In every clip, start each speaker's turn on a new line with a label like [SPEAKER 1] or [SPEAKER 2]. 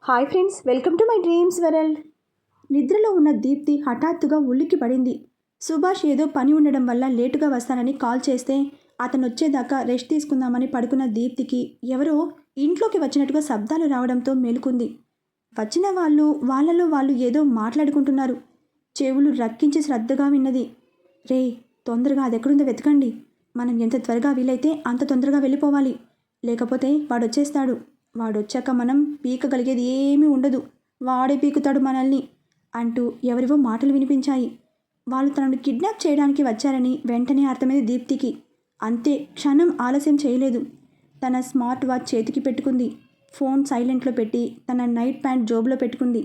[SPEAKER 1] Hi friends, welcome to my dreams world. నిద్రలో ఉన్న దీప్తి హఠాత్తుగా ఉలిక్కి పడింది. సుభాష్ ఏదో పని ఉండడం వల్ల లేటుగా వస్తానని కాల్ చేస్తే అతను వచ్చేదాకా రెస్ట్ తీసుకుందామని పడుకున్న దీప్తికి ఎవరో ఇంట్లోకి వచ్చినట్టుగా శబ్దాలు రావడంతో మేలుకుంది. వచ్చిన వాళ్ళలో వాళ్ళు ఏదో మాట్లాడుకుంటున్నారు. చెవులు రక్కించి శ్రద్ధగా విన్నది. రే, తొందరగా అదెక్కడుందో వెతకండి. మనం ఎంత త్వరగా వీలైతే అంత తొందరగా వెళ్ళిపోవాలి. లేకపోతే వాడొచ్చేస్తాడు. వాడొచ్చాక మనం పీకగలిగేది ఏమీ ఉండదు. వాడే పీకుతాడు మనల్ని అంటూ ఎవరివో మాటలు వినిపించాయి. వాళ్ళు తనను కిడ్నాప్ చేయడానికి వచ్చారని వెంటనే అర్థమైంది దీప్తికి. అంతే, క్షణం ఆలస్యం చేయలేదు. తన స్మార్ట్ వాచ్ చేతికి పెట్టుకుంది. ఫోన్ సైలెంట్లో పెట్టి తన నైట్ ప్యాంట్ జోబులో పెట్టుకుంది.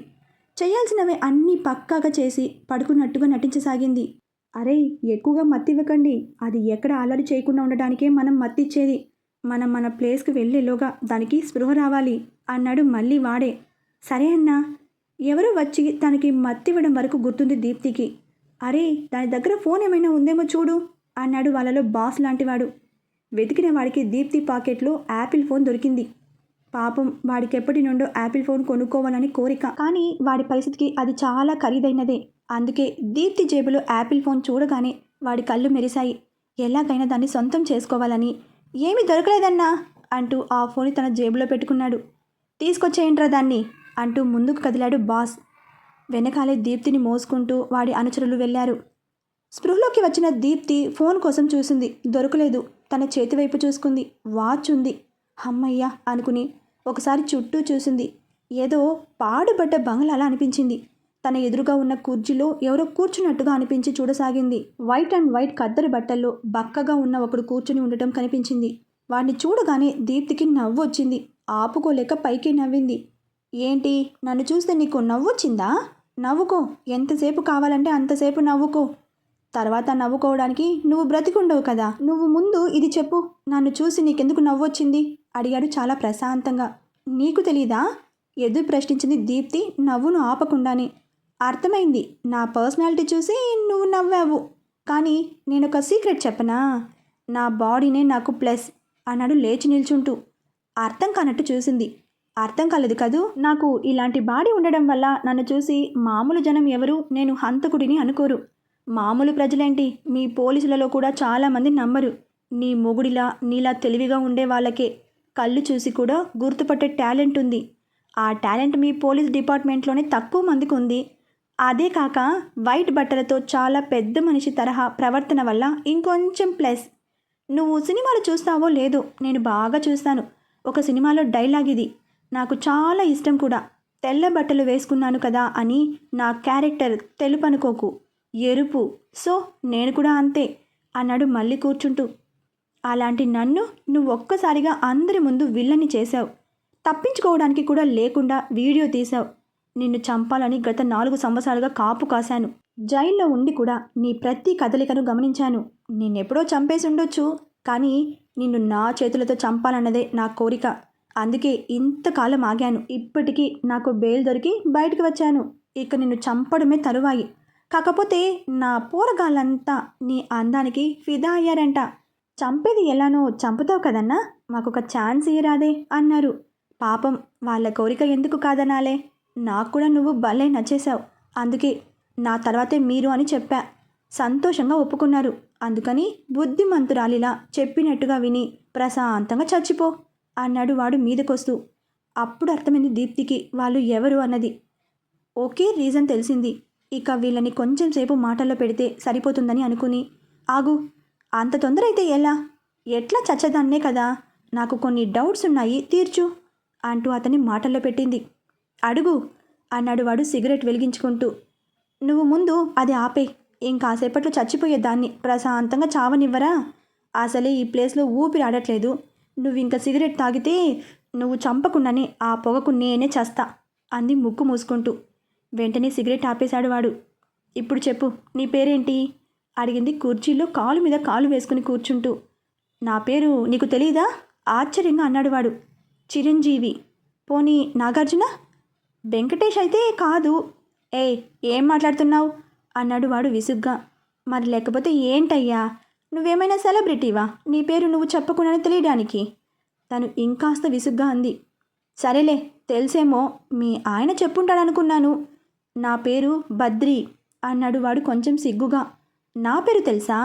[SPEAKER 1] చేయాల్సినవి అన్నీ పక్కాగా చేసి పడుకున్నట్టుగా నటించసాగింది. అరే, ఎక్కువగా మత్తివ్వకండి. అది ఎక్కడ అల్లరి చేయకుండా ఉండడానికే మనం మత్తిచ్చేది. మనం మన ప్లేస్కి వెళ్ళేలోగా దానికి స్పృహ రావాలి అన్నాడు మళ్ళీ వాడే. సరే అన్నా. ఎవరో వచ్చి తనకి మత్తివ్వడం వరకు గుర్తుంది దీప్తికి. అరే, దాని దగ్గర ఫోన్ ఏమైనా ఉందేమో చూడు అన్నాడు వాళ్ళలో బాస్ లాంటివాడు. వెతికిన వాడికి దీప్తి పాకెట్లో యాపిల్ ఫోన్ దొరికింది. పాపం, వాడికి ఎప్పటి నుండో యాపిల్ ఫోన్ కొనుక్కోవాలని కోరిక. కానీ వాడి పరిస్థితికి అది చాలా ఖరీదైనదే. అందుకే దీప్తి జేబులో యాపిల్ ఫోన్ చూడగానే వాడి కళ్ళు మెరిశాయి. ఎలాగైనా దాన్ని సొంతం చేసుకోవాలని. ఏమీ దొరకలేదన్నా అంటూ ఆ ఫోన్ తన జేబులో పెట్టుకున్నాడు. తీసుకొచ్చేయంట్రా దాన్ని అంటూ ముందుకు కదిలాడు బాస్. వెనకాలే దీప్తిని మోసుకుంటూ వాడి అనుచరులు వెళ్ళారు. స్పృహలోకి వచ్చిన దీప్తి ఫోన్ కోసం చూసింది. దొరకలేదు. తన చేతివైపు చూసుకుంది. వాచ్ ఉంది. అమ్మయ్య అనుకుని ఒకసారి చుట్టూ చూసింది. ఏదో పాడుబడ్డ బంగ్లాలా అనిపించింది. తన ఎదురుగా ఉన్న కుర్చీలో ఎవరో కూర్చున్నట్టుగా అనిపించి చూడసాగింది. వైట్ అండ్ వైట్ ఖద్దరు బట్టల్లో బక్కగా ఉన్న ఒకడు కూర్చుని ఉండటం కనిపించింది. వాడిని చూడగానే దీప్తికి నవ్వు వచ్చింది. ఆపుకోలేక పైకి నవ్వింది. ఏంటి, నన్ను చూస్తే నీకు నవ్వొచ్చిందా? నవ్వుకో, ఎంతసేపు కావాలంటే అంతసేపు నవ్వుకో. తర్వాత నవ్వుకోవడానికి నువ్వు బ్రతికుండవు కదా. నువ్వు ముందు ఇది చెప్పు, నన్ను చూసి నీకెందుకు నవ్వొచ్చింది అడిగాడు చాలా ప్రశాంతంగా. నీకు తెలీదా? ఎదురు ప్రశ్నించింది దీప్తి నవ్వును ఆపకుండానే. అర్థమైంది, నా పర్సనాలిటీ చూసి నువ్వు నవ్వావు. కానీ నేనొక సీక్రెట్ చెప్పనా? నా బాడీనే నాకు ప్లస్ అన్నాడు లేచి నిల్చుంటూ. అర్థం కానట్టు చూసింది. అర్థం కాలేదు కదూ. నాకు ఇలాంటి బాడీ ఉండడం వల్ల నన్ను చూసి మామూలు జనం ఎవరు నేను హంతకుడిని అనుకోరు. మామూలు ప్రజలేంటి, మీ పోలీసులలో కూడా చాలామంది నమ్మరు. నీ మొగుడిలా నీలా తెలివిగా ఉండే వాళ్ళకే కళ్ళు చూసి కూడా గుర్తుపట్టే టాలెంట్ ఉంది. ఆ టాలెంట్ మీ పోలీస్ డిపార్ట్మెంట్లోనే తక్కువ మందికి ఉంది. అదే కాక వైట్ బట్టలతో చాలా పెద్ద మనిషి తరహా ప్రవర్తన వల్ల ఇంకొంచెం ప్లస్. నువ్వు సినిమాలు చూస్తావో లేదో, నేను బాగా చూస్తాను. ఒక సినిమాలో డైలాగ్ ఇది నాకు చాలా ఇష్టం కూడా. తెల్ల బట్టలు వేసుకున్నాను కదా అని నా క్యారెక్టర్ తెలుపు అనుకోకు, ఎరుపు. సో నేను కూడా అంతే అన్నాడు మళ్ళీ కూర్చుంటూ. అలాంటి నన్ను నువ్వు ఒక్కసారిగా అందరి ముందు విల్లని చేశావు. తప్పించుకోవడానికి కూడా లేకుండా వీడియో తీశావు. నిన్ను చంపాలని గత 4 సంవత్సరాలుగా కాపు కాశాను. జైల్లో ఉండి కూడా నీ ప్రతి కదలికను గమనించాను. నిన్నెప్పుడో చంపేసి ఉండొచ్చు, కానీ నిన్ను నా చేతులతో చంపాలన్నదే నా కోరిక. అందుకే ఇంతకాలం ఆగాను. ఇప్పటికీ నాకు బెయిల్ దొరికి బయటకు వచ్చాను. ఇక నిన్ను చంపడమే తరువాయి. కాకపోతే నా పోరగాళ్ళంతా నీ అందానికి ఫిదా అయ్యారంట. చంపేది ఎలానో చంపుతావు కదన్నా, మాకొక ఛాన్స్ ఇయ్యరాదే అన్నారు. పాపం, వాళ్ళ కోరిక ఎందుకు కాదనాలే. నాకు కూడా నువ్వు భలే నచ్చేశావు. అందుకే నా తర్వాతే మీరు అని చెప్పా. సంతోషంగా ఒప్పుకున్నారు. అందుకని బుద్ధిమంతురాలిలా చెప్పినట్టుగా విని ప్రశాంతంగా చచ్చిపో అన్నాడు వాడు మీదకొస్తూ. అప్పుడు అర్థమైంది దీప్తికి వాళ్ళు ఎవరు అన్నది. ఒకే రీజన్ తెలిసింది. ఇక వీళ్ళని కొంచెం సేపు మాటల్లో పెడితే సరిపోతుందని అనుకుని, ఆగు, అంత తొందర అయితే ఎలా? ఎట్లా చచ్చదాన్నే కదా. నాకు కొన్ని డౌట్స్ ఉన్నాయి, తీర్చు అంటూ అతన్ని మాటల్లో పెట్టింది. అడుగు అన్నాడు వాడు సిగరెట్ వెలిగించుకుంటూ. నువ్వు ముందు అది ఆపే. ఇంకాసేపట్లో చచ్చిపోయేదాన్ని ప్రశాంతంగా చావనివ్వరా? అసలే ఈ ప్లేస్లో ఊపిరి ఆడట్లేదు. నువ్వు ఇంకా సిగరెట్ తాగితే నువ్వు చంపకుండానే ఆ పొగకు నేనే చస్తా అంది ముక్కు మూసుకుంటూ. వెంటనే సిగరెట్ ఆపేశాడు వాడు. ఇప్పుడు చెప్పు, నీ పేరేంటి అడిగింది కుర్చీలో కాలు మీద కాలు వేసుకుని కూర్చుంటూ. నా పేరు నీకు తెలీదా ఆశ్చర్యంగా అన్నాడు వాడు. చిరంజీవి. పోనీ నాగార్జున? వెంకటేష్ అయితే కాదు. ఏం మాట్లాడుతున్నావు అన్నాడు వాడు విసుగ్గా. మరి లేకపోతే ఏంటయ్యా, నువ్వేమైనా సెలబ్రిటీవా నీ పేరు నువ్వు చెప్పకుండానే తెలియడానికి? తను ఇంకాస్త విసుగ్గా అంది. సరేలే, తెలిసేమో మీ ఆయన చెప్పుంటాడనుకున్నాను. నా పేరు బద్రి అన్నాడు వాడు కొంచెం సిగ్గుగా. నా పేరు తెలుసా?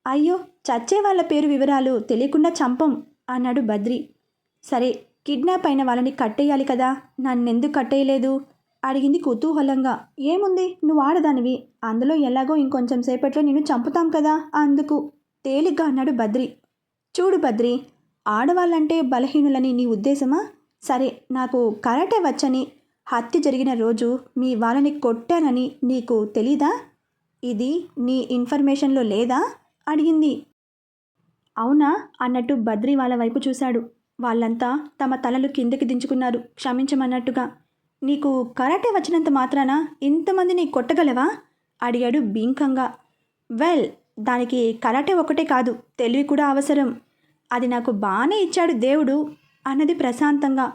[SPEAKER 1] అయ్యో, చచ్చే వాళ్ళ పేరు వివరాలు తెలియకుండా చంపం అన్నాడు బద్రి. సరే, కిడ్నాప్ అయిన వాళ్ళని కట్టేయాలి కదా, నన్నెందుకు కట్టేయలేదు అడిగింది కుతూహలంగా. ఏముంది, నువ్వు ఆడదానివి, అందులో ఎలాగో ఇంకొంచెం సేపట్లో నిన్ను చంపుతాం కదా అందుకు తేలిగ్గా అన్నాడు బద్రి. చూడు బద్రి, ఆడవాళ్ళంటే బలహీనులని నీ ఉద్దేశమా? సరే, నాకు కరాటే వచ్చని హత్య జరిగిన రోజు మీ వాళ్ళని కొట్టానని నీకు తెలీదా? ఇది నీ ఇన్ఫర్మేషన్లో లేదా అడిగింది. అవునా అన్నట్టు బద్రి వాళ్ళ వైపు చూశాడు. వాళ్ళంతా తమ తలలు కిందకి దించుకున్నారు క్షమించమన్నట్టుగా. నీకు కరాటే వచ్చినంత మాత్రాన ఇంతమందిని కొట్టగలవా అడిగాడు బీంకంగా. వెల్, దానికి కరాటే ఒకటే కాదు, తెలివి కూడా అవసరం. అది నాకు బాగానే ఇచ్చాడు దేవుడు అన్నది ప్రశాంతంగా.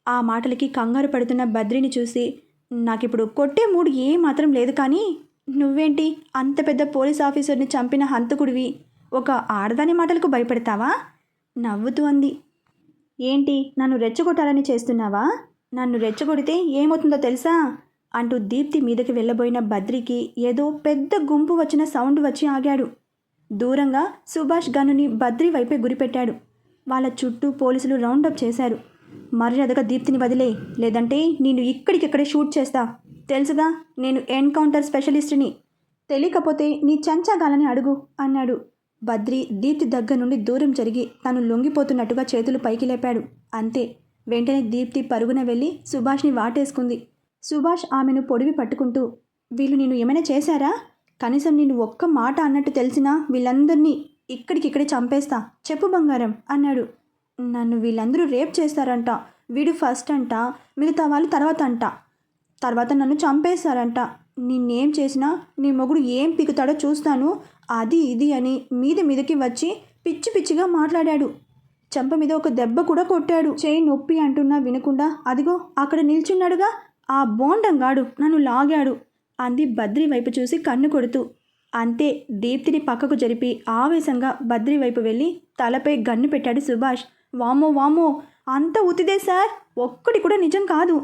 [SPEAKER 1] ఆ మాటలకి కంగారు పడుతున్న బద్రిని చూసి, నాకిప్పుడు కొట్టే మూడు ఏమాత్రం లేదు, కానీ నువ్వేంటి అంత పెద్ద పోలీస్ ఆఫీసర్ని చంపిన హంతకుడివి ఒక ఆడదాని మాటలకు భయపడతావా నవ్వుతూ అంది. ఏంటి, నన్ను రెచ్చగొట్టాలని చేస్తున్నావా? నన్ను రెచ్చగొడితే ఏమవుతుందో తెలుసా అంటూ దీప్తి మీదకి వెళ్ళబోయిన బద్రికి ఏదో పెద్ద గుంపు వచ్చిన సౌండ్ వచ్చి ఆగాడు. దూరంగా సుభాష్ గన్నుని బద్రి వైపే గురిపెట్టాడు. వాళ్ళ చుట్టూ పోలీసులు రౌండప్ చేశారు. మర్యాదగా దీప్తిని వదిలే, లేదంటే నేను ఇక్కడికిక్కడే షూట్ చేస్తా. తెలుసుగా, నేను ఎన్కౌంటర్ స్పెషలిస్ట్ని. తెలియకపోతే నీ చంచాగాలని అడుగు అన్నాడు. బద్రి దీప్తి దగ్గర నుండి దూరం జరిగి తను లొంగిపోతున్నట్టుగా చేతులు పైకి లేపాడు. అంతే, వెంటనే దీప్తి పరుగున వెళ్ళి సుభాష్ని వాటేసుకుంది. సుభాష్ ఆమెను పొడివి పట్టుకుంటూ, వీళ్ళు నిన్ను ఏమైనా చేశారా? కనీసం నేను ఒక్క మాట అన్నట్టు తెలిసినా వీళ్ళందరినీ ఇక్కడికిక్కడే చంపేస్తా, చెప్పు బంగారం అన్నాడు. నన్ను వీళ్ళందరూ రేప్ చేస్తారంట, వీడు ఫస్ట్ అంట, మిగతా వాళ్ళు తర్వాత నన్ను చంపేస్తారంట. నిన్నేం చేసినా నీ మొగుడు ఏం పీకుతాడో చూస్తాను, అది ఇది అని మీదకి వచ్చి పిచ్చి పిచ్చిగా మాట్లాడాడు. చెంప మీద ఒక దెబ్బ కూడా కొట్టాడు. చేయి నొప్పి అంటున్నా వినకుండా అదిగో అక్కడ నిల్చున్నాడుగా ఆ బోండంగాడు నన్ను లాగాడు అంది బద్రి వైపు చూసి కన్ను కొడుతూ. అంతే, దీప్తిని పక్కకు జరిపి ఆవేశంగా బద్రి వైపు వెళ్ళి తలపై గన్ను పెట్టాడు సుభాష్. వామో వామో, అంత ఉతిదే సార్, ఒక్కటి కూడా నిజం కాదు.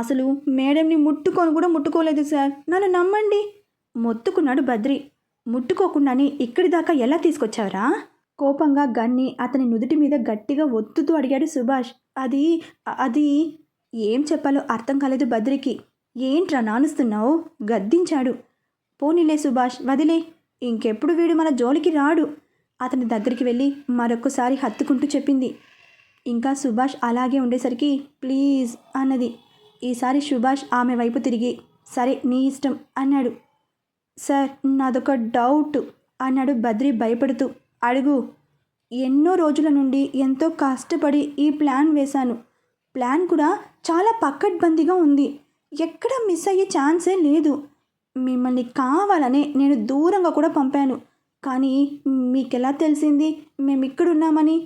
[SPEAKER 1] అసలు మేడంని ముట్టుకోలేదు సార్, నన్ను నమ్మండి మొత్తుకున్నాడు బద్రి. ముట్టుకోకుండానే ఇక్కడి దాకా ఎలా తీసుకొచ్చావరా? కోపంగా గన్ని అతని నుదుటి మీద గట్టిగా ఒత్తుతూ అడిగాడు సుభాష్. అది ఏం చెప్పాలో అర్థం కాలేదు బద్రికి. ఏంట్రా నానుస్తున్నావు గద్దించాడు. పోనీలే సుభాష్, వదిలే, ఇంకెప్పుడు వీడు మన జోలికి రాడు అతని దగ్గరికి వెళ్ళి మరొక్కసారి హత్తుకుంటూ చెప్పింది. ఇంకా సుభాష్ అలాగే ఉండేసరికి ప్లీజ్ అన్నది. ఈసారి సుభాష్ ఆమె వైపు తిరిగి, సరే నీ ఇష్టం అన్నాడు. సార్, నాదొక డౌట్ అన్నాడు బద్రి భయపడుతూ. అడుగు. ఎన్నో రోజుల నుండి ఎంతో కష్టపడి ఈ ప్లాన్ వేశాను. ప్లాన్ కూడా చాలా పకడ్బందీగా ఉంది, ఎక్కడ మిస్ అయ్యే ఛాన్సే లేదు. మిమ్మల్ని కావాలనే నేను దూరంగా కూడా పంపాను, కానీ మీకెలా తెలిసింది మేమిక్కడున్నామని?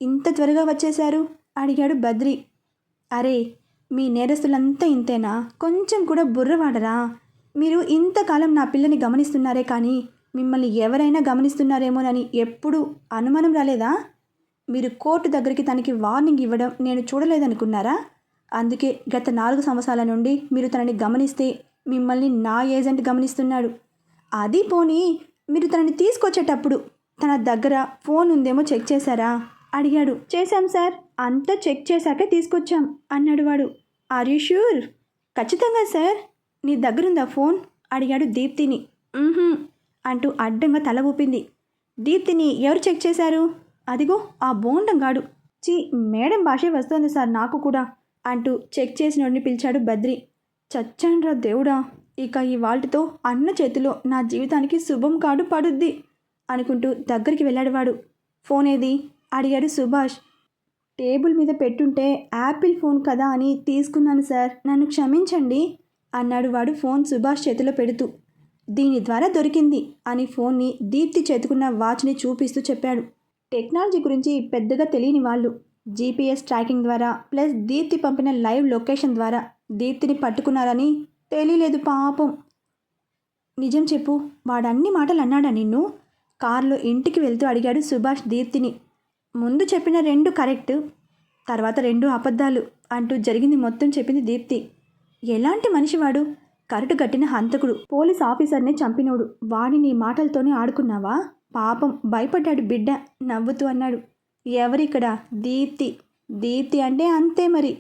[SPEAKER 1] ఇంత త్వరగా వచ్చేశారు అడిగాడు బద్రి. అరే, మీ నేరస్తులంతా ఇంతేనా? కొంచెం కూడా బుర్రవాడరా? మీరు ఇంతకాలం నా పిల్లని గమనిస్తున్నారే, కానీ మిమ్మల్ని ఎవరైనా గమనిస్తున్నారేమోనని ఎప్పుడూ అనుమానం రాలేదా? మీరు కోర్టు దగ్గరికి తనకి వార్నింగ్ ఇవ్వడం నేను చూడలేదనుకున్నారా? అందుకే గత 4 సంవత్సరాల నుండి మీరు తనని గమనిస్తే మిమ్మల్ని నా ఏజెంట్ గమనిస్తున్నాడు. అది పోనీ, మీరు తనని తీసుకొచ్చేటప్పుడు తన దగ్గర ఫోన్ ఉందేమో చెక్ చేశారా అడిగాడు. చేశాం సార్, అంతా చెక్ చేశాకే తీసుకొచ్చాం అన్నాడు వాడు. Are you sure? ఖచ్చితంగా సార్. నీ దగ్గరుందా ఫోన్ అడిగాడు దీప్తిని. అంటూ అడ్డంగా తల ఊపింది. దీప్తిని ఎవరు చెక్ చేశారు? అదిగో ఆ బోండంగాడు. మేడం భాషే వస్తోంది సార్ నాకు కూడా అంటూ చెక్ చేసినోడిని పిలిచాడు బద్రి. చచ్చాన్రా దేవుడా, ఇక ఈ వాల్టితో అన్న చేతిలో నా జీవితానికి శుభం కాడు పడుద్ది అనుకుంటూ దగ్గరికి వెళ్ళాడు వాడు. ఫోన్ ఏది అడిగాడు సుభాష్. టేబుల్ మీద పెట్టుంటే యాపిల్ ఫోన్ కదా అని తీసుకున్నాను సార్, నన్ను క్షమించండి అన్నాడు వాడు ఫోన్ సుభాష్ చేతిలో పెడుతూ. దీని ద్వారా దొరికింది అని ఫోన్ని దీప్తి చేతుకున్న వాచ్ని చూపిస్తూ చెప్పాడు. టెక్నాలజీ గురించి పెద్దగా తెలియని వాళ్ళు జీపీఎస్ ట్రాకింగ్ ద్వారా ప్లస్ దీప్తి పంపిన లైవ్ లొకేషన్ ద్వారా దీప్తిని పట్టుకున్నారని తెలియలేదు పాపం. నిజం చెప్పు, వాడన్ని మాటలు అన్నాడా నిన్ను? కారులో ఇంటికి వెళ్తూ అడిగాడు సుభాష్ దీప్తిని. ముందు చెప్పిన 2 కరెక్ట్, తర్వాత 2 అబద్ధాలు అంటూ జరిగింది మొత్తం చెప్పింది దీప్తి. ఎలాంటి మనిషివాడు? కరటు గట్టిన హంతకుడు, పోలీస్ ఆఫీసర్ని చంపినోడు. వాడిని మాటలతోనే ఆడుకున్నావా? పాపం భయపడ్డాడు బిడ్డ నవ్వుతూ అన్నాడు. ఎవరిక్కడ? దీప్తి. దీప్తి అంటే అంతే మరి.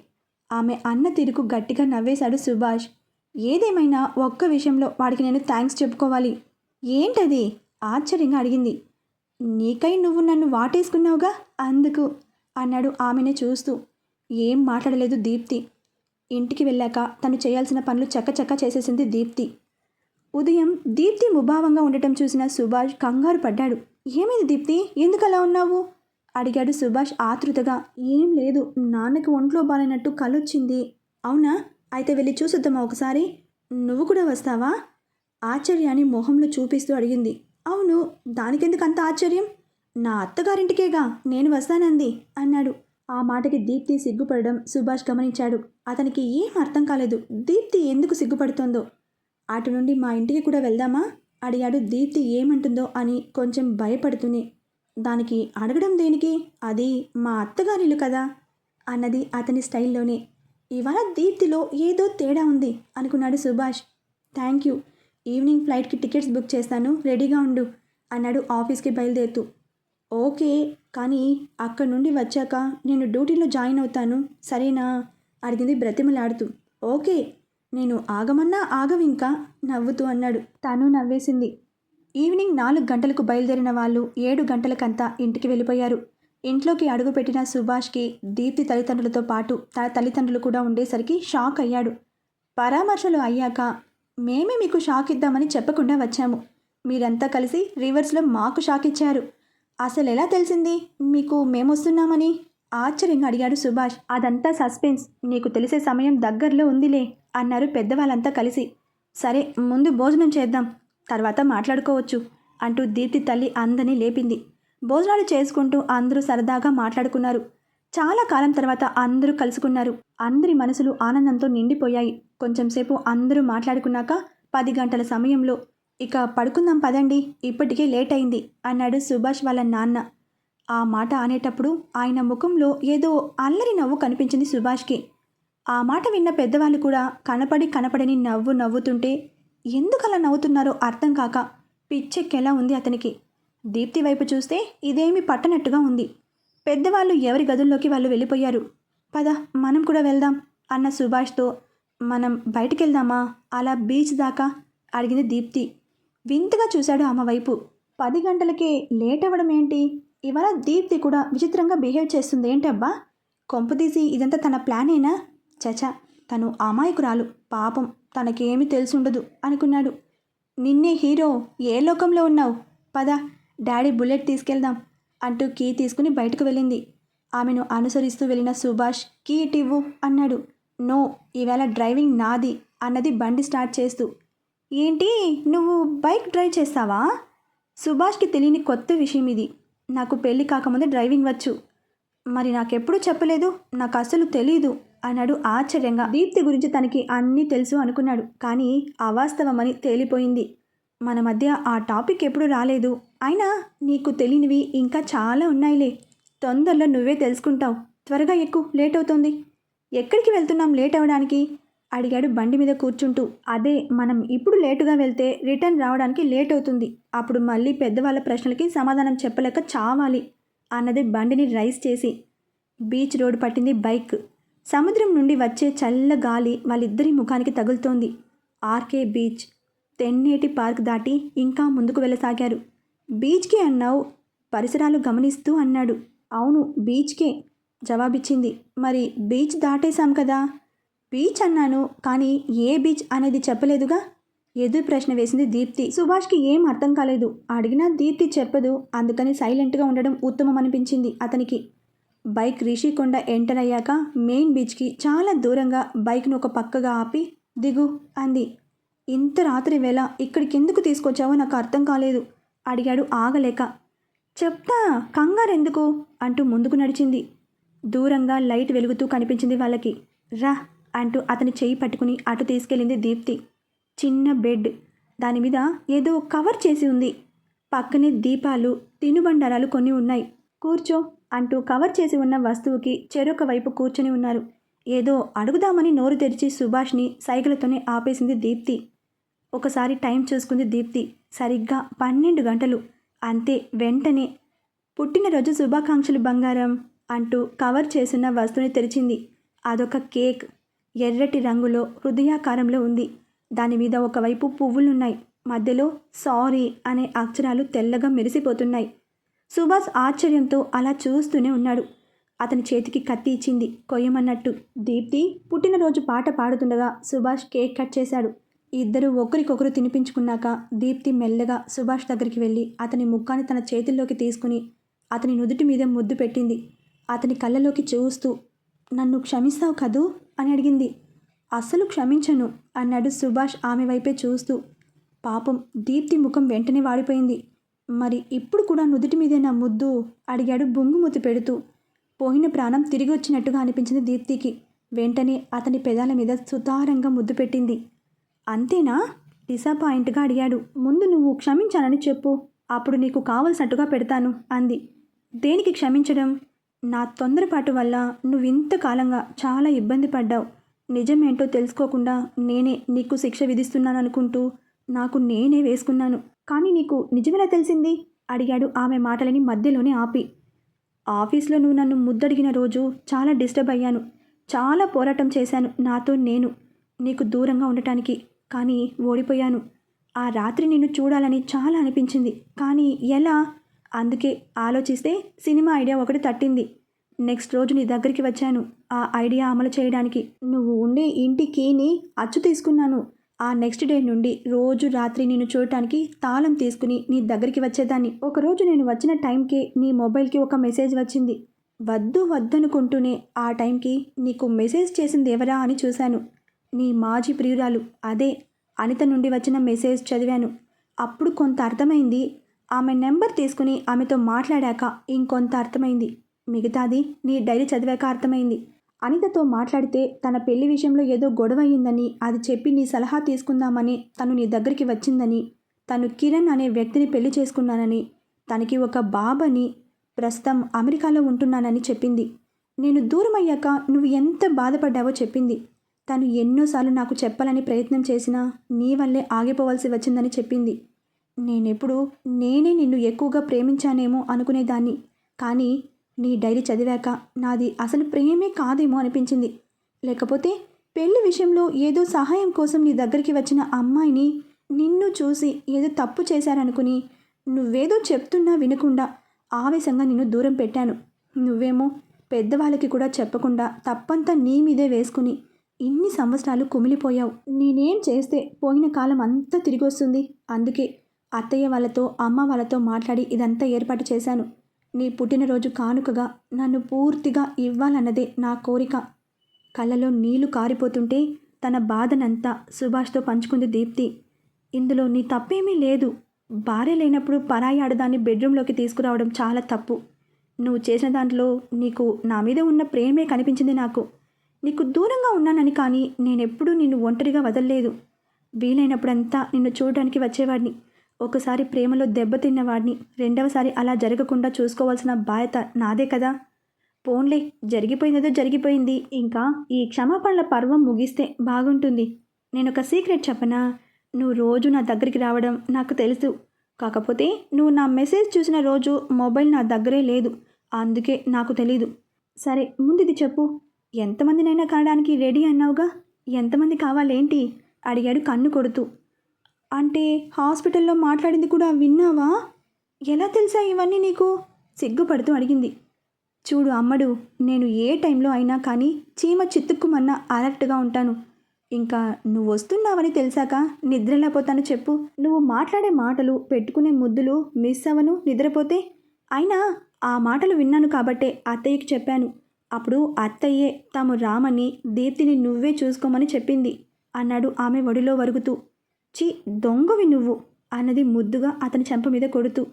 [SPEAKER 1] ఆమె అన్న తీరుకు గట్టిగా నవ్వేశాడు సుభాష్. ఏదేమైనా ఒక్క విషయంలో వాడికి నేను థ్యాంక్స్ చెప్పుకోవాలి. ఏంటది? ఆశ్చర్యంగా అడిగింది. నీకై నువ్వు నన్ను వాటేసుకున్నావుగా అందుకు అన్నాడు ఆమెనే చూస్తూ. ఏం మాట్లాడలేదు దీప్తి. ఇంటికి వెళ్ళాక తను చేయాల్సిన పనులు చక్కచక్క చేసేసింది దీప్తి. ఉదయం దీప్తి ముభావంగా ఉండటం చూసిన సుభాష్ కంగారు పడ్డాడు. ఏమైంది దీప్తి? ఎందుకలా ఉన్నావు? అడిగాడు సుభాష్ ఆతృతగా. ఏం లేదు, నాన్నకి ఒంట్లో బాలైనట్టు కలొచ్చింది. అవునా? అయితే వెళ్ళి చూసొద్దామా ఒకసారి? నువ్వు కూడా వస్తావా? ఆశ్చర్యాన్ని మొహంలో చూపిస్తూ అడిగింది. అవును, దానికెందుకు అంత ఆశ్చర్యం? నా అత్తగారింటికేగా నేను వస్తానంది అన్నాడు. ఆ మాటకి దీప్తి సిగ్గుపడడం సుభాష్ గమనించాడు. అతనికి ఏం అర్థం కాలేదు. దీప్తి ఎందుకు సిగ్గుపడుతోందో. అటు నుండి మా ఇంటికి కూడా వెళ్దామా అడిగాడు. దీప్తి ఏమంటుందో అని కొంచెం భయపడుతూనే. దానికి అడగడం దేనికి? అది మా అత్తగారిల్లు కదా అన్నది అతని స్టైల్లోనే. ఇవాళ దీప్తిలో ఏదో తేడా ఉంది అనుకున్నాడు సుభాష్. Thank you. ఈవినింగ్ ఫ్లైట్కి టికెట్స్ బుక్ చేస్తాను, రెడీగా ఉండు అన్నాడు ఆఫీస్కి బయలుదేరుతూ. ఓకే, కానీ అక్కడి నుండి వచ్చాక నేను డ్యూటీలో జాయిన్ అవుతాను, సరేనా అడిగింది బ్రతిమలాడుతూ. ఓకే, నేను ఆగమన్నా ఆగవింకా నవ్వుతూ అన్నాడు. తను నవ్వేసింది. ఈవినింగ్ 4 గంటలకు బయలుదేరిన వాళ్ళు 7 గంటలకంతా ఇంటికి వెళ్ళిపోయారు. ఇంట్లోకి అడుగుపెట్టిన సుభాష్కి దీప్తి తల్లిదండ్రులతో పాటు తన తల్లిదండ్రులు కూడా ఉండేసరికి షాక్ అయ్యాడు. పరామర్శలు అయ్యాక మేమే మీకు షాక్ ఇద్దామని చెప్పకుండా వచ్చాము. మీరంతా కలిసి రివర్స్లో మాకు షాక్ ఇచ్చారు. అసలు ఎలా తెలిసింది మీకు మేమొస్తున్నామని? ఆశ్చర్యంగా అడిగాడు సుభాష్. అదంతా సస్పెన్స్, నీకు తెలిసే సమయం దగ్గరలో ఉందిలే అన్నారు పెద్దవాళ్ళంతా కలిసి. సరే, ముందు భోజనం చేద్దాం, తర్వాత మాట్లాడుకోవచ్చు అంటూ దీప్తి తల్లి అందరినీ లేపింది. భోజనాలు చేసుకుంటూ అందరూ సరదాగా మాట్లాడుకున్నారు. చాలా కాలం తర్వాత అందరూ కలుసుకున్నారు. అందరి మనసులు ఆనందంతో నిండిపోయాయి. కొంచెంసేపు అందరూ మాట్లాడుకున్నాక 10 గంటల సమయంలో ఇక పడుకుందాం పదండి, ఇప్పటికే లేట్ అయింది అన్నాడు సుభాష్ వాళ్ళ నాన్న. ఆ మాట అనేటప్పుడు ఆయన ముఖంలో ఏదో అల్లరి నవ్వు కనిపించింది సుభాష్కి. ఆ మాట విన్న పెద్దవాళ్ళు కూడా కనపడని నవ్వు నవ్వుతుంటే ఎందుకలా నవ్వుతున్నారో అర్థం కాక పిచ్చెక్కేలా ఉంది అతనికి. దీప్తి వైపు చూస్తే ఇదేమీ పట్టనట్టుగా ఉంది. పెద్దవాళ్ళు ఎవరి గదుల్లోకి వాళ్ళు వెళ్ళిపోయారు. పద, మనం కూడా వెళ్దాం అన్న సుభాష్తో, మనం బయటికెళ్దామా అలా బీచ్ దాకా అడిగింది దీప్తి. వింతగా చూశాడు ఆమె వైపు. 10 గంటలకే లేట్ అవ్వడం ఏంటి? ఇవాళ దీప్తి కూడా విచిత్రంగా బిహేవ్ చేస్తుంది ఏంటబ్బా? కొంపదీసి ఇదంతా తన ప్లానేనా? చచా, తను అమాయకురాలు, పాపం, తనకేమీ తెలుసుండదు అనుకున్నాడు. నిన్నే హీరో, ఏ లోకంలో ఉన్నావు? పద, డాడీ బుల్లెట్ తీసుకెళ్దాం అంటూ కీ తీసుకుని బయటకు వెళ్ళింది. ఆమెను అనుసరిస్తూ వెళ్ళిన సుభాష్ కీ ఇటివ్వు అన్నాడు. నో, ఈవేళ డ్రైవింగ్ నాది అన్నది బండి స్టార్ట్ చేస్తూ. ఏంటి, నువ్వు బైక్ డ్రైవ్ చేస్తావా? సుభాష్కి తెలియని కొత్త విషయం ఇది. నాకు పెళ్ళి కాకముందే డ్రైవింగ్ వచ్చు. మరి నాకెప్పుడూ చెప్పలేదు, నాకు అసలు తెలీదు అన్నాడు ఆశ్చర్యంగా. దీప్తి గురించి తనకి అన్నీ తెలుసు అనుకున్నాడు, కానీ అవాస్తవమని తేలిపోయింది. మన మధ్య ఆ టాపిక్ ఎప్పుడు రాలేదు. అయినా నీకు తెలియనివి ఇంకా చాలా ఉన్నాయిలే, తొందరలో నువ్వే తెలుసుకుంటావు. త్వరగా ఎక్కు, లేట్ అవుతోంది. ఎక్కడికి వెళ్తున్నాం లేట్ అవ్వడానికి అడిగాడు బండి మీద కూర్చుంటూ. అదే, మనం ఇప్పుడు లేటుగా వెళ్తే రిటర్న్ రావడానికి లేట్ అవుతుంది. అప్పుడు మళ్ళీ పెద్దవాళ్ళ ప్రశ్నలకి సమాధానం చెప్పలేక చావాలి అన్నది బండిని రైస్ చేసి. బీచ్ రోడ్డు పట్టింది బైక్. సముద్రం నుండి వచ్చే చల్ల గాలి వాళ్ళిద్దరి ముఖానికి తగులుతోంది. ఆర్కే బీచ్, తెన్నేటి పార్క్ దాటి ఇంకా ముందుకు వెళ్ళసాగారు. బీచ్కి అన్నావు? పరిసరాలు గమనిస్తూ అన్నాడు. అవును, బీచ్కే జవాబిచ్చింది. మరి బీచ్ దాటేశాం కదా. బీచ్ అన్నాను, కానీ ఏ బీచ్ అనేది చెప్పలేదుగా. ఎదురు ప్రశ్న వేసింది దీప్తి. సుభాష్కి ఏం అర్థం కాలేదు. అడిగినా దీప్తి చెప్పదు, అందుకని సైలెంట్గా ఉండడం ఉత్తమం అనిపించింది అతనికి. బైక్ రిషికొండ ఎంటర్ అయ్యాక మెయిన్ బీచ్కి చాలా దూరంగా బైక్ను ఒక పక్కగా ఆపి దిగు అంది. ఇంత రాత్రి వేళ ఇక్కడికి ఎందుకు తీసుకొచ్చావో నాకు అర్థం కాలేదు అడిగాడు ఆగలేక. చెప్తా, కంగారెందుకు అంటూ ముందుకు నడిచింది. దూరంగా లైట్ వెలుగుతూ కనిపించింది వాళ్ళకి. రా అంటూ అతని చేయి పట్టుకుని అటు తీసుకెళ్ళింది దీప్తి. చిన్న బెడ్, దానిమీద ఏదో కవర్ చేసి ఉంది. పక్కనే దీపాలు, తినుబండారాలు కొన్ని ఉన్నాయి. కూర్చో అంటూ కవర్ చేసి ఉన్న వస్తువుకి చెరొక వైపు కూర్చొని ఉన్నారు. ఏదో అడుగుదామని నోరు తెరిచి సుభాష్ని సైగలతోనే ఆపేసింది దీప్తి. ఒకసారి టైం చూసుకుంది దీప్తి. సరిగ్గా 12 గంటలు. అంతే. వెంటనే పుట్టినరోజు శుభాకాంక్షలు బంగారం అంటూ కవర్ చేసిన వస్తువుని తెరిచింది. అదొక కేక్. ఎర్రటి రంగులో హృదయాకారంలో ఉంది. దానిమీద ఒకవైపు పువ్వులున్నాయి. మధ్యలో సారీ అనే అక్షరాలు తెల్లగా మెరిసిపోతున్నాయి. సుభాష్ ఆశ్చర్యంతో అలా చూస్తూనే ఉన్నాడు. అతని చేతికి కత్తి ఇచ్చింది కొయ్యమన్నట్టు. దీప్తి పుట్టినరోజు పాట పాడుతుండగా సుభాష్ కేక్ కట్ చేశాడు. ఇద్దరు ఒకరికొకరు తినిపించుకున్నాక దీప్తి మెల్లగా సుభాష్ దగ్గరికి వెళ్ళి అతని ముఖాన్ని తన చేతుల్లోకి తీసుకుని అతని నుదుటి మీద ముద్దు పెట్టింది. అతని కళ్ళలోకి చూస్తూ, నన్ను క్షమిస్తావు కదూ అని అడిగింది. అస్సలు క్షమించను అన్నాడు సుభాష్ ఆమె వైపే చూస్తూ. పాపం దీప్తి ముఖం వెంటనే వాడిపోయింది. మరి ఇప్పుడు కూడా నుదుటి మీదే నా ముద్దు అడిగాడు బొంగుమూతి పెడుతూ. పోయిన ప్రాణం తిరిగి వచ్చినట్టుగా అనిపించింది దీప్తికి. వెంటనే అతని పెదాల మీద సుతారంగా ముద్దు పెట్టింది. అంతేనా? డిసప్పాయింట్గా అడిగాడు. ముందు నువ్వు క్షమించాలని చెప్పు, అప్పుడు నీకు కావలసినట్టుగా పెడతాను అంది. దేనికి క్షమించడం? నా తొందరపాటు వల్ల నువ్వింతకాలంగా చాలా ఇబ్బంది పడ్డావు. నిజమేంటో తెలుసుకోకుండా నేనే నీకు శిక్ష విధిస్తున్నాను అనుకుంటూ నాకు నేనే వేసుకున్నాను. కానీ నీకు నిజమేలా తెలిసింది అడిగాడు ఆమె మాటలని మధ్యలోనే ఆపి. ఆఫీస్లో నువ్వు నన్ను ముద్దడిగిన రోజు చాలా డిస్టర్బ్ అయ్యాను. చాలా పోరాటం చేశాను నాతో నేను నీకు దూరంగా ఉండటానికి. కానీ ఓడిపోయాను. ఆ రాత్రి నిన్ను చూడాలని చాలా అనిపించింది. కానీ ఎలా? అందుకే ఆలోచిస్తే సినిమా ఐడియా ఒకటి తట్టింది. నెక్స్ట్ రోజు నీ దగ్గరికి వచ్చాను ఆ ఐడియా అమలు చేయడానికి. నువ్వు ఉండే ఇంటి కీని అచ్చు తీసుకున్నాను. ఆ నెక్స్ట్ డే నుండి రోజు రాత్రి నిన్ను చూడటానికి తాళం తీసుకుని నీ దగ్గరికి వచ్చేదాన్ని. ఒకరోజు నేను వచ్చిన టైంకే నీ మొబైల్కి ఒక మెసేజ్ వచ్చింది. వద్దు వద్దనుకుంటూనే ఆ టైంకి నీకు మెసేజ్ చేసింది ఎవరా అని చూశాను. నీ మాజీ ప్రియురాలు, అదే అనిత నుండి వచ్చిన మెసేజ్ చదివాను. అప్పుడు కొంత అర్థమైంది. ఆమె నెంబర్ తీసుకుని ఆమెతో మాట్లాడాక ఇంకొంత అర్థమైంది. మిగతాది నీ డైరీ చదివాక అర్థమైంది. అనితతో మాట్లాడితే తన పెళ్లి విషయంలో ఏదో గొడవ అయిందని, అది చెప్పి నీ సలహా తీసుకుందామని తను నీ దగ్గరికి వచ్చిందని, తను కిరణ్ అనే వ్యక్తిని పెళ్లి చేసుకున్నానని, తనకి ఒక బాబని, ప్రస్తుతం అమెరికాలో ఉంటున్నానని చెప్పింది. నేను దూరం అయ్యాక నువ్వు ఎంత బాధపడ్డావో చెప్పింది. తను ఎన్నోసార్లు నాకు చెప్పాలని ప్రయత్నం చేసినా నీ వల్లే ఆగిపోవాల్సి వచ్చిందని చెప్పింది. నేనెప్పుడు నేనే నిన్ను ఎక్కువగా ప్రేమించానేమో అనుకునేదాన్ని. కానీ నీ డైరీ చదివాక నాది అసలు ప్రేమే కాదేమో అనిపించింది. లేకపోతే పెళ్లి విషయంలో ఏదో సహాయం కోసం నీ దగ్గరికి వచ్చిన అమ్మాయిని నిన్ను చూసి ఏదో తప్పు చేశారనుకుని నువ్వేదో చెప్తున్నా వినకుండా ఆవేశంగా నిన్ను దూరం పెట్టాను. నువ్వేమో పెద్దవాళ్ళకి కూడా చెప్పకుండా తప్పంతా నీ మీదే వేసుకుని ఇన్ని సంవత్సరాలు కుమిలిపోయావు. నేనేం చేస్తే పోయిన కాలం అంతా తిరిగి వస్తుంది. అందుకే అత్తయ్య వాళ్ళతో అమ్మ వాళ్ళతో మాట్లాడి ఇదంతా ఏర్పాటు చేశాను. నీ పుట్టినరోజు కానుకగా నన్ను పూర్తిగా ఇవ్వాలన్నదే నా కోరిక. కళ్ళలో నీళ్లు కారిపోతుంటే తన బాధనంతా సుభాష్తో పంచుకుంది దీప్తి. ఇందులో నీ తప్పేమీ లేదు. భార్య లేనప్పుడు పరాయి ఆడదాన్ని బెడ్రూమ్లోకి తీసుకురావడం చాలా తప్పు. నువ్వు చేసిన దాంట్లో నీకు నా మీద ఉన్న ప్రేమే కనిపించింది నాకు. నీకు దూరంగా ఉన్నానని, కానీ నేనెప్పుడూ నిన్ను ఒంటరిగా వదలలేదు. వీలైనప్పుడంతా నిన్ను చూడడానికి వచ్చేవాడిని. ఒకసారి ప్రేమలో దెబ్బతిన్నవాడిని రెండవసారి అలా జరగకుండా చూసుకోవాల్సిన బాధ్యత నాదే కదా. పోన్లే, జరిగిపోయిందేదో జరిగిపోయింది. ఇంకా ఈ క్షమాపణల పర్వం ముగిస్తే బాగుంటుంది. నేనొక సీక్రెట్ చెప్పనా? నువ్వు రోజు నా దగ్గరికి రావడం నాకు తెలుసు. కాకపోతే నువ్వు నా మెసేజ్ చూసిన రోజు మొబైల్ నా దగ్గరే లేదు. అందుకే నాకు తెలీదు. సరే, ముందుది చెప్పు. ఎంతమందినైనా కనడానికి రెడీ అన్నావుగా. ఎంతమంది కావాలేంటి అడిగాడు కన్ను కొడుతూ. అంటే హాస్పిటల్లో మాట్లాడింది కూడా విన్నావా? ఎలా తెలుసా ఇవన్నీ నీకు? సిగ్గుపడుతూ అడిగింది. చూడు అమ్మడు, నేను ఏ టైంలో అయినా కానీ చీమ చిత్తుక్కుమన్నా అలర్ట్గా ఉంటాను. ఇంకా నువ్వు వస్తున్నావని తెలిసాక నిద్రలా పోతాను చెప్పు. నువ్వు మాట్లాడే మాటలు, పెట్టుకునే ముద్దులు మిస్ అవ్వను నిద్రపోతే. అయినా ఆ మాటలు విన్నాను కాబట్టే అత్తయ్యకి చెప్పాను. అప్పుడు అత్తయ్యే తాము రామని, దీప్తిని నువ్వే చూసుకోమని చెప్పింది అన్నాడు ఆమె ఒడిలో వరుగుతూ. చి, దొంగవి నువ్వు అన్నది ముద్దుగా అతని చెంప మీద కొడుతూ.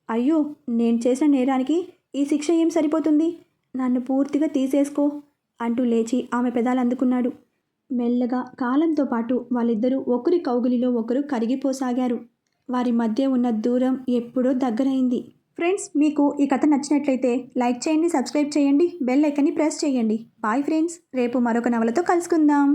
[SPEAKER 1] అయ్యో, నేను చేసిన నేరానికి ఈ శిక్ష ఏం సరిపోతుంది? నన్ను పూర్తిగా తీసేసుకో అంటూ లేచి ఆమె పెదాలు అందుకున్నాడు. మెల్లగా కాలంతో పాటు వాళ్ళిద్దరూ ఒకరి కౌగిలిలో ఒకరు కరిగిపోసాగారు. వారి మధ్య ఉన్న దూరం ఎప్పుడో దగ్గరైంది. ఫ్రెండ్స్, మీకు ఈ కథ నచ్చినట్లయితే లైక్ చేయండి, సబ్స్క్రైబ్ చేయండి, బెల్ ఐకాన్ని ప్రెస్ చేయండి. బాయ్ ఫ్రెండ్స్, రేపు మరొక నవలతో కలుసుకుందాం.